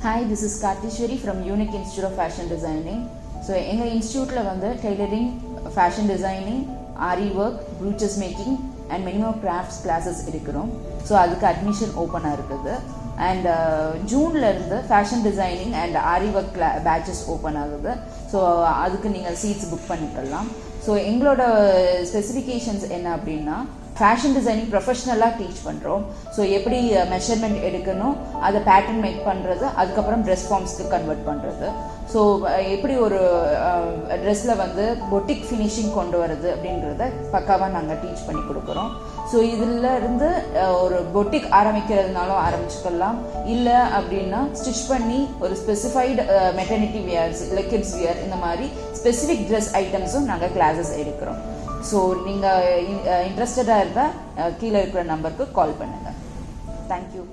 Hi, this is Kartishwari from Unique Institute of Fashion Designing. So, எங்கள் இன்ஸ்டியூட்டில் வந்து tailoring, fashion designing, aari work, brooches making and minimum crafts classes இருக்கிறோம். So அதுக்கு admission ஓப்பனாக இருக்குது. And ஜூன்லேருந்து fashion designing and aari work batches open ஆகுது. So அதுக்கு நீங்கள் சீட்ஸ் புக் பண்ணிக்கலாம். ஸோ எங்களோட ஸ்பெசிஃபிகேஷன்ஸ் என்ன அப்படின்னா, ஃபேஷன் டிசைனிங் ப்ரொஃபஷ்னலாக டீச் பண்ணுறோம். ஸோ எப்படி மெஷர்மெண்ட் எடுக்கணும், அதை பேட்டர்ன் மேக் பண்ணுறது, அதுக்கப்புறம் ட்ரெஸ் ஃபார்ம்ஸ்க்கு கன்வெர்ட் பண்ணுறது. ஸோ எப்படி ஒரு ட்ரெஸ்ஸில் வந்து பொட்டிக் ஃபினிஷிங் கொண்டு வரது அப்படின்றத பக்காவாக நாங்கள் டீச் பண்ணி கொடுக்குறோம். ஸோ இதில் இருந்து ஒரு பொட்டிக் ஆரம்பிக்கிறதுனாலும் ஆரம்பிச்சுக்கலாம், இல்லை அப்படின்னா ஸ்டிச் பண்ணி ஒரு ஸ்பெசிஃபைடு மெட்டர்னிட்டி வியர்ஸ் இல்லை கிட்ஸ் வியர் இந்த மாதிரி ஸ்பெசிஃபிக் ட்ரெஸ் ஐட்டம்ஸும் நாங்கள் கிளாஸஸ் எடுக்கிறோம். ஸோ நீங்கள் இன்ட்ரெஸ்டடாக இருந்தால் கீழே இருக்கிற நம்பருக்கு கால் பண்ணுங்கள். தேங்க்யூ.